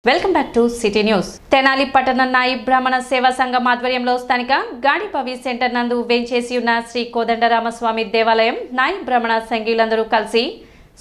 Welcome back to city news. Tenali పట్టణ నాయి బ్రాహ్మణ సేవా సంఘం ఆధ్వర్యంలో స్థానిక గాడిపవి సెంటర్ నందు వేంచేసి ఉన్న శ్రీ కోదండరామస్వామి దేవాలయం నాయి బ్రాహ్మణ సంఘీయులందరూ కలిసి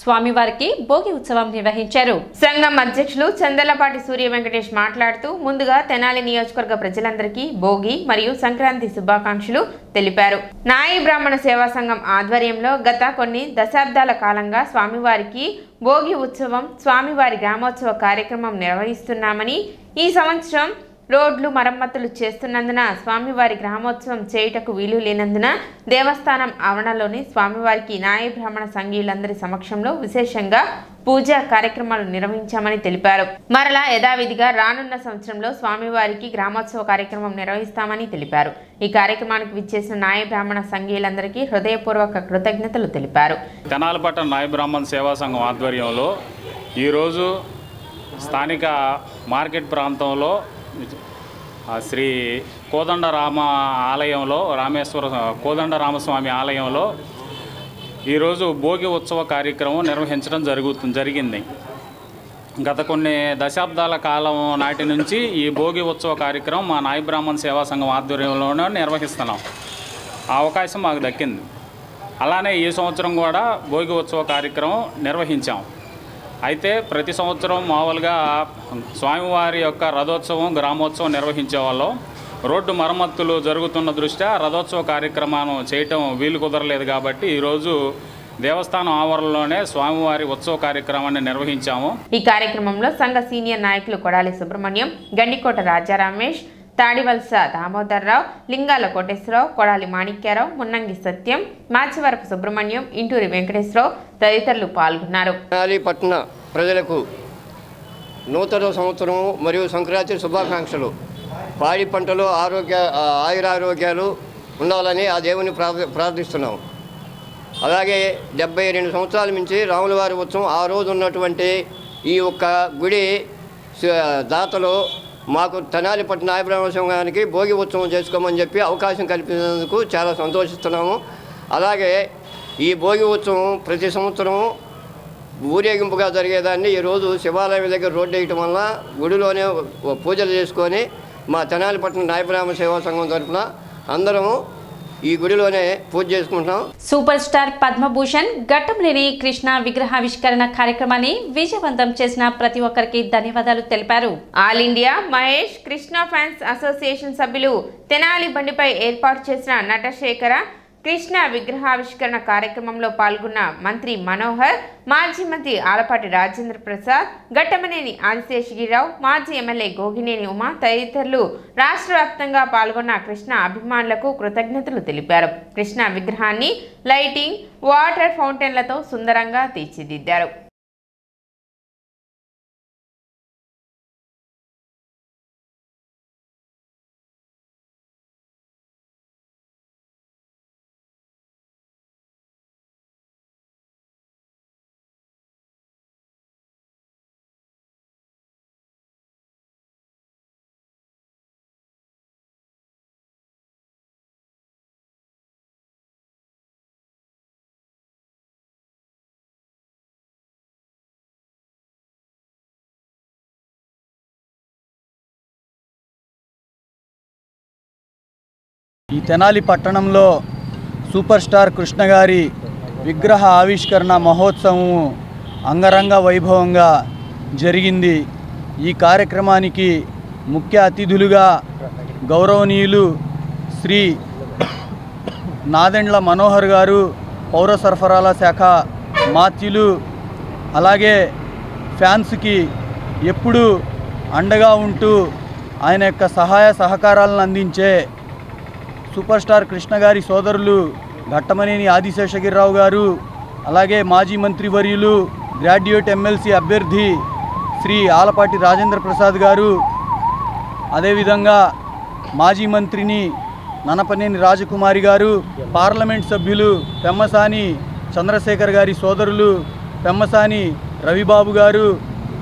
స్వామివారికి భోగి ఉత్సవం నిర్వహించారు. సంఘం అధ్యక్షులు చందలపాటి సూర్య వెంకటేష్ మాట్లాడుతూ ముందుగా తెనాలి నియోజకవర్గ ప్రజలందరికీ భోగి మరియు సంక్రాంతి శుభాకాంక్షలు తెలిపారు. నాయి బ్రాహ్మణ సేవా సంఘం ఆధ్వర్యంలో గత కొన్ని దశాబ్దాల కాలంగా స్వామివారికి భోగి ఉత్సవం, స్వామివారి గ్రామోత్సవ కార్యక్రమం నిర్వహిస్తున్నామని, ఈ సంవత్సరం రోడ్లు మరమ్మతులు చేస్తున్నందున స్వామివారి గ్రామోత్సవం చేయుటకు వీలు లేనందున దేవస్థానం ఆవరణలోని స్వామివారికి నాయ బ్రాహ్మణ సంఘీయులందరి సమక్షంలో విశేషంగా పూజా కార్యక్రమాలు నిర్వహించామని తెలిపారు. మరలా యథావిధిగా రానున్న సంవత్సరంలో స్వామివారికి గ్రామోత్సవ కార్యక్రమం నిర్వహిస్తామని తెలిపారు. ఈ కార్యక్రమానికి విచ్చేసిన నాయ బ్రాహ్మణ సంఘీయులందరికీ హృదయపూర్వక కృతజ్ఞతలు తెలిపారు. తెనాలి పట్టణ నాయ బ్రాహ్మణ సేవా సంఘం ఆధ్వర్యంలో ఈరోజు స్థానిక మార్కెట్ ప్రాంతంలో శ్రీ కోదండరామ ఆలయంలో కోదండరామస్వామి ఆలయంలో ఈరోజు భోగి ఉత్సవ కార్యక్రమం నిర్వహించడం జరిగింది. గత కొన్ని దశాబ్దాల కాలం నాటి నుంచి ఈ భోగి ఉత్సవ కార్యక్రమం మా నాయ బ్రాహ్మణ సేవా సంఘం ఆధ్వర్యంలోనే నిర్వహిస్తున్నాం. ఆ అవకాశం మాకు దక్కింది. అలానే ఈ సంవత్సరం కూడా భోగి ఉత్సవ కార్యక్రమం నిర్వహించాం. అయితే ప్రతి సంవత్సరం మామూలుగా స్వామివారి యొక్క రథోత్సవం, గ్రామోత్సవం నిర్వహించే వాళ్ళం. రోడ్డు మరమ్మతులు జరుగుతున్న దృష్ట్యా రథోత్సవ కార్యక్రమాన్ని చేయటం వీలు కుదరలేదు కాబట్టి ఈరోజు దేవస్థానం ఆవరణలోనే స్వామివారి ఉత్సవ కార్యక్రమాన్ని నిర్వహించాము. ఈ కార్యక్రమంలో సంఘ సీనియర్ నాయకులు కొడాలి సుబ్రహ్మణ్యం, గండికోట రాజా రమేష్, తాడివలస దామోదర్రావు, లింగాల కోటేశ్వరరావు, కొడాలి మాణిక్యారావు, మున్నంగి సత్యం, మాచివరపు సుబ్రహ్మణ్యం, ఇంటూరి వెంకటేశ్వరరావు తదితరులు పాల్గొన్నారు. తెనాలి పట్టణ ప్రజలకు నూతన సంవత్సరం మరియు సంక్రాంతి శుభాకాంక్షలు. పాడి పంటలు ఆయురారోగ్యాలు ఉండాలని ఆ దేవుని ప్రార్థిస్తున్నాం. అలాగే 72 సంవత్సరాల నుంచి రాములవారి ఉత్సవం ఆ రోజు ఉన్నటువంటి ఈ ఒక్క గుడి దాతలో మాకు తెనాలి పట్టణ నాయ బ్రాహ్మణ సంఘానికి భోగి ఉత్సవం చేసుకోమని చెప్పి అవకాశం కల్పించినందుకు చాలా సంతోషిస్తున్నాము. అలాగే ఈ భోగి ఉత్సవం ప్రతి సంవత్సరం ఊరేగింపుగా జరిగేదాన్ని ఈరోజు శివాలయం దగ్గర రోడ్డు వేయటం వల్ల గుడిలోనే పూజలు చేసుకొని మా తెనాలి పట్టణ నాయ బ్రాహ్మణ సేవా సంఘం తరఫున అందరము ఈ గుడిలోనే పూజ చేసుకుంటాం. సూపర్ స్టార్ పద్మభూషణ్ ఘట్టంలేని కృష్ణ విగ్రహావిష్కరణ కార్యక్రమాన్ని విజయవంతం చేసిన ప్రతి ఒక్కరికి ధన్యవాదాలు తెలిపారు. All India Mahesh Krishna fans association సభ్యులు తెనాలి బండిపై ఏర్పాటు చేసిన నటశేఖర కృష్ణ విగ్రహావిష్కరణ కార్యక్రమంలో పాల్గొన్న మంత్రి మనోహర్, మాజీ మంత్రి ఆలపాటి రాజేంద్ర ప్రసాద్, ఘట్టమనేని ఆదిశేషగిరిరావు, మాజీ ఎమ్మెల్యే గోగినేని ఉమా తదితరులు రాష్ట్ర వ్యాప్తంగా పాల్గొన్న కృష్ణ అభిమానులకు కృతజ్ఞతలు తెలిపారు. కృష్ణ విగ్రహాన్ని లైటింగ్, వాటర్ ఫౌంటైన్లతో సుందరంగా తీర్చిదిద్దారు. ఈ తెనాలి పట్టణంలో సూపర్ స్టార్ కృష్ణ గారి విగ్రహ ఆవిష్కరణ మహోత్సవం అంగరంగ వైభవంగా జరిగింది. ఈ కార్యక్రమానికి ముఖ్య అతిథులుగా గౌరవనీయులు శ్రీ నాదెండ్ల మనోహర్ గారు, పౌర సరఫరాల శాఖ మాత్యులు, అలాగే ఫ్యాన్స్కి ఎప్పుడూ అండగా ఉంటూ ఆయన యొక్క సహాయ సహకారాలను అందించే సూపర్ స్టార్ కృష్ణ గారి సోదరులు ఘట్టమనేని ఆదిశేషగిరిరావు గారు, అలాగే మాజీ మంత్రివర్యులు గ్రాడ్యుయేట్ ఎమ్మెల్సీ అభ్యర్థి శ్రీ ఆలపాటి రాజేంద్ర ప్రసాద్ గారు, అదేవిధంగా మాజీ మంత్రిని ననపనేని రాజకుమారి గారు, పార్లమెంట్ సభ్యులు పెమ్మసాని చంద్రశేఖర్ గారి సోదరులు పెమ్మసాని రవిబాబు గారు,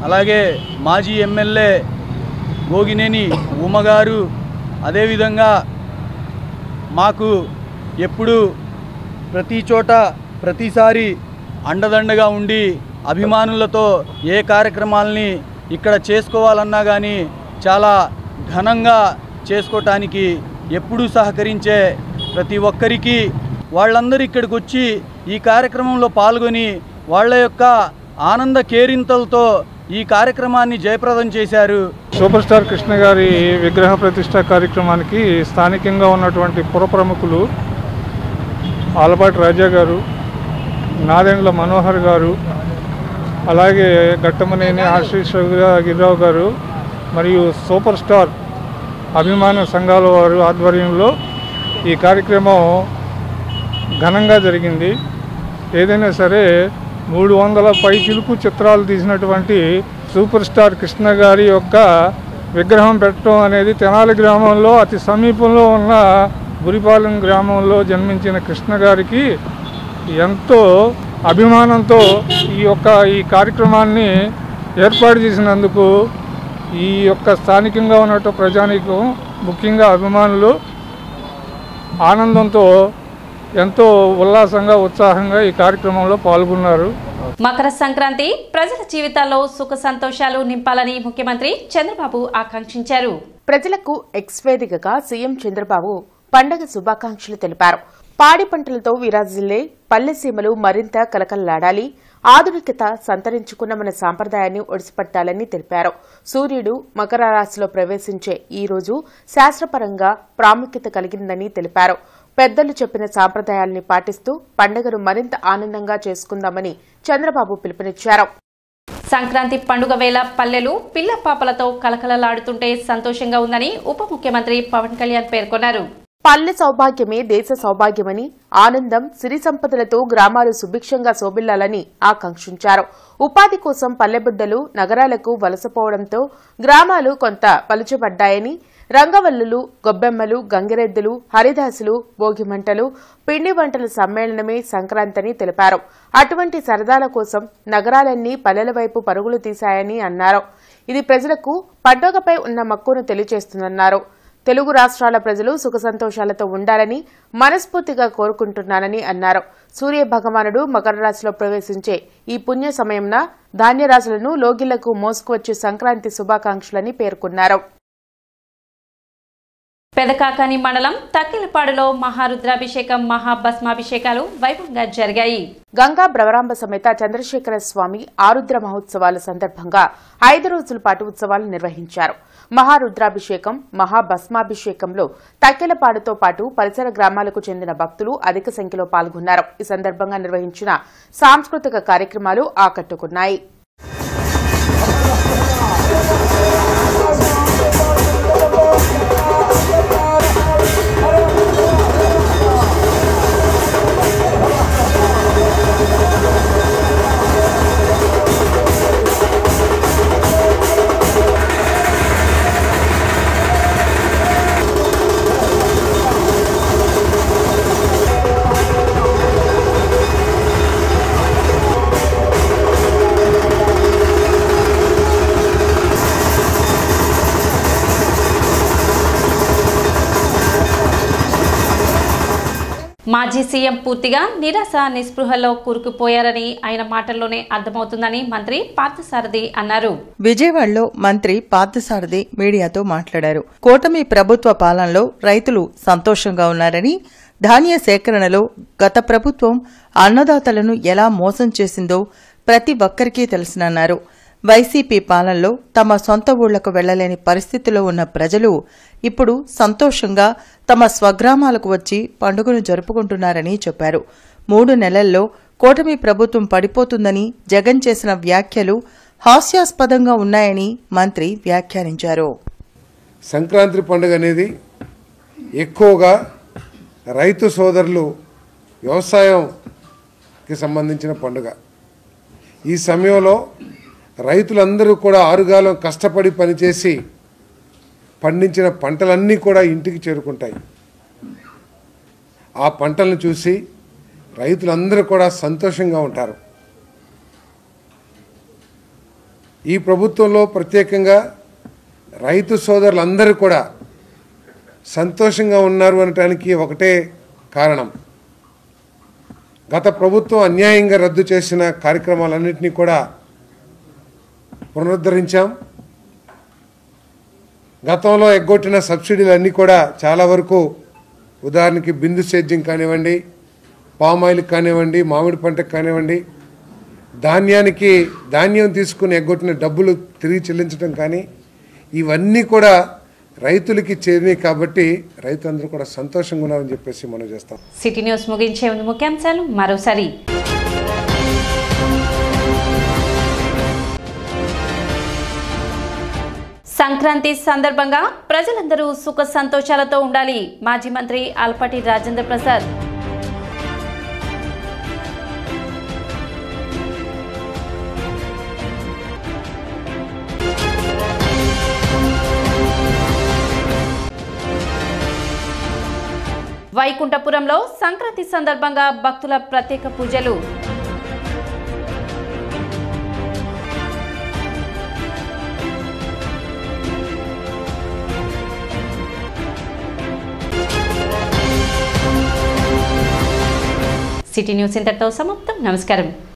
అలాగే మాజీ ఎమ్మెల్యే గోగినేని ఉమ్మగారు, అదేవిధంగా మాకు ఎప్పుడు ప్రతి చోట ప్రతిసారి అండదండగా ఉండి అభిమానులతో ఏ కార్యక్రమాలని ఇక్కడ చేసుకోవాలన్నా కానీ చాలా ఘనంగా చేసుకోవటానికి ఎప్పుడూ సహకరించే ప్రతి ఒక్కరికి వాళ్ళందరూ ఇక్కడికి వచ్చి ఈ కార్యక్రమంలో పాల్గొని వాళ్ళ యొక్క ఆనంద కేరింతలతో ఈ కార్యక్రమాన్ని జయప్రదం చేశారు. సూపర్ స్టార్ కృష్ణ గారి విగ్రహ ప్రతిష్ట కార్యక్రమానికి స్థానికంగా ఉన్నటువంటి పుర ప్రముఖులు ఆలపాటి రాజా గారు, నాదెండ్ల మనోహర్ గారు, అలాగే గట్టమనేని గిరిరావు గారు మరియు సూపర్ స్టార్ అభిమాన సంఘాల వారు ఆధ్వర్యంలో ఈ కార్యక్రమం ఘనంగా జరిగింది. ఏదైనా సరే 300 పైచిలుకు చిత్రాలు తీసినటువంటి సూపర్ స్టార్ కృష్ణ గారి యొక్క విగ్రహం పెట్టడం అనేది తెనాలి గ్రామంలో అతి సమీపంలో ఉన్న బురిపాలెం గ్రామంలో జన్మించిన కృష్ణ గారికి ఎంతో అభిమానంతో ఈ కార్యక్రమాన్ని ఏర్పాటు చేసినందుకు ఈ యొక్క స్థానికంగా ఉన్న ప్రజానీకం, ముఖ్యంగా అభిమానులు ఆనందంతో ఎంతో ఉల్లాసంగా ఉత్సాహంగా ఈ కార్యక్రమంలో పాల్గొన్నారు. మకర సంక్రాంతి ప్రజల జీవితాల్లో సుఖ సంతోషాలు నింపాలని ముఖ్యమంత్రి చంద్రబాబు ఆకాంక్షించారు. ప్రజలకు ఎక్స్ వేదికగా సీఎం చంద్రబాబు పండగ శుభాకాంక్షలు తెలిపారు. పాడి పంటలతో విరాజిల్లే పల్లెసీమలు మరింత కలకలలాడాలి, ఆధునికత సంతరించుకున్న మన సాంప్రదాయాన్ని ఒడిసిపట్టాలని తెలిపారు. సూర్యుడు మకర రాశిలో ప్రవేశించే ఈ రోజు శాస్త్రపరంగా ప్రాముఖ్యత కలిగిందని తెలిపారు. పెద్దలు చెప్పిన సాంప్రదాయాల్ని పాటిస్తూ పండుగను మరింత ఆనందంగా చేసుకుందామని చంద్రబాబు పిలుపునిచ్చారు. సంక్రాంతి పండుగ వేళ పల్లెలు పిల్ల పాపలతో కలకలలాడుతుంటే సంతోషంగా ఉందని ఉప ముఖ్యమంత్రి పవన్ కళ్యాణ్ పేర్కొన్నారు. పల్లె సౌభాగ్యమే దేశ సౌభాగ్యమని, ఆనందం సిరి సంపదలతో గ్రామాలు సుభిక్షంగా శోభిల్లాలని ఆకాంక్షించారు. ఉపాధి కోసం పల్లెబిడ్డలు నగరాలకు వలసపోవడంతో గ్రామాలు కొంత పలుచబడ్డాయని, రంగవల్లులు, గొబ్బెమ్మలు, గంగిరెద్దులు, హరిదాసులు, భోగిమంటలు, పిండి వంటల సమ్మేళనమే సంక్రాంతిని తెలిపారు. అటువంటి సరదాల కోసం నగరాలన్నీ పల్లెల వైపు పరుగులు తీశాయని అన్నారు. ఇది ప్రజలకు పండుగపై ఉన్న మక్కువను తెలియజేస్తుందన్నారు. తెలుగు రాష్ట్రాల ప్రజలు సుఖ సంతోషాలతో ఉండాలని మనస్ఫూర్తిగా కోరుకుంటున్నానని అన్నారు. సూర్య భగవానుడు మకర రాశిలో ప్రవేశించే ఈ పుణ్య సమయంన ధాన్యరాశులను లోగిళ్లకు మోసుకువచ్చే సంక్రాంతి శుభాకాంక్షలని పేర్కొన్నారు. పెదకాకాని మండలం తక్కిలపాడులో మహారుద్రాభిషేకం, మహాభస్మాభిషేకాలు వైభవంగా జరిగాయి. గంగా బ్రవరాంబ సమేత చంద్రశేఖర స్వామి ఆరుద్ర మహోత్సవాల సందర్భంగా 5 రోజుల పాటు ఉత్సవాలు నిర్వహించారు. మహారుద్రాభిషేకం, మహాభస్మాభిషేకంలో తక్కిలపాడుతో పాటు పరిసర గ్రామాలకు చెందిన భక్తులు అధిక సంఖ్యలో పాల్గొన్నారు. ఈ సందర్భంగా నిర్వహించిన సాంస్కృతిక కార్యక్రమాలు ఆకట్టుకున్నాయి. మాజీ సీఎం పూర్తిగా నిరాశ నిస్పృహలో కూరుకుపోయారని ఆయన మాటల్లోనే అర్థమవుతుందని మంత్రి పార్థసారథి అన్నారు. విజయవాడలో మంత్రి పార్థసారథి మీడియాతో మాట్లాడారు. కూటమి ప్రభుత్వ పాలనలో రైతులు సంతోషంగా ఉన్నారని, ధాన్య సేకరణలో గత ప్రభుత్వం అన్నదాతలను ఎలా మోసం చేసిందో ప్రతి ఒక్కరికీ తెలుసునన్నారు. వైసీపీ పాలనలో తమ సొంత ఊళ్లకు వెళ్లలేని పరిస్థితిలో ఉన్న ప్రజలు ఇప్పుడు సంతోషంగా తమ స్వగ్రామాలకు వచ్చి పండుగను జరుపుకుంటున్నారని చెప్పారు. 3 నెలల్లో కూటమి ప్రభుత్వం పడిపోతుందని జగన్ చేసిన వ్యాఖ్యలు హాస్యాస్పదంగా ఉన్నాయని మంత్రి వ్యాఖ్యానించారు. సంక్రాంతి పండుగ అనేది ఎక్కువగా రైతు సోదరులు వ్యవసాయంకి సంబంధించిన పండుగ. ఈ సమయంలో రైతులందరూ కూడా ఆరుగాలం కష్టపడి పనిచేసి పండించిన పంటలన్నీ కూడా ఇంటికి చేరుకుంటాయి. ఆ పంటలను చూసి రైతులందరూ కూడా సంతోషంగా ఉంటారు. ఈ ప్రభుత్వంలో ప్రత్యేకంగా రైతు సోదరులందరూ కూడా సంతోషంగా ఉన్నారు అనటానికి ఒకటే కారణం, గత ప్రభుత్వం అన్యాయంగా రద్దు చేసిన కార్యక్రమాలన్నింటినీ కూడా పునరుద్ధరించాం. గతంలో ఎగ్గొట్టిన సబ్సిడీలు అన్నీ కూడా చాలా వరకు, ఉదాహరణకి బిందు సేద్యం కానివ్వండి, పామాయిల్కి కానివ్వండి, మామిడి పంటకు కానివ్వండి, ధాన్యం తీసుకుని ఎగ్గొట్టిన డబ్బులు తిరిగి చెల్లించడం కానీ, ఇవన్నీ కూడా రైతులకి చేరినాయి. కాబట్టి రైతులందరూ కూడా సంతోషంగా ఉన్నారని చెప్పేసి మనం చేస్తాం. సిటీ న్యూస్ ముగించే ముందు ముఖ్యాంశాలు మరోసారి. సంక్రాంతి సందర్భంగా ప్రజలందరూ సుఖ సంతోషాలతో ఉండాలి. మాజీ మంత్రి ఆల్పాటి రాజేంద్ర ప్రసాద్. వైకుంఠపురంలో సంక్రాంతి సందర్భంగా భక్తుల ప్రత్యేక పూజలు. సిటీ న్యూస్ ఇంతటితో సమాప్తం. నమస్కారం.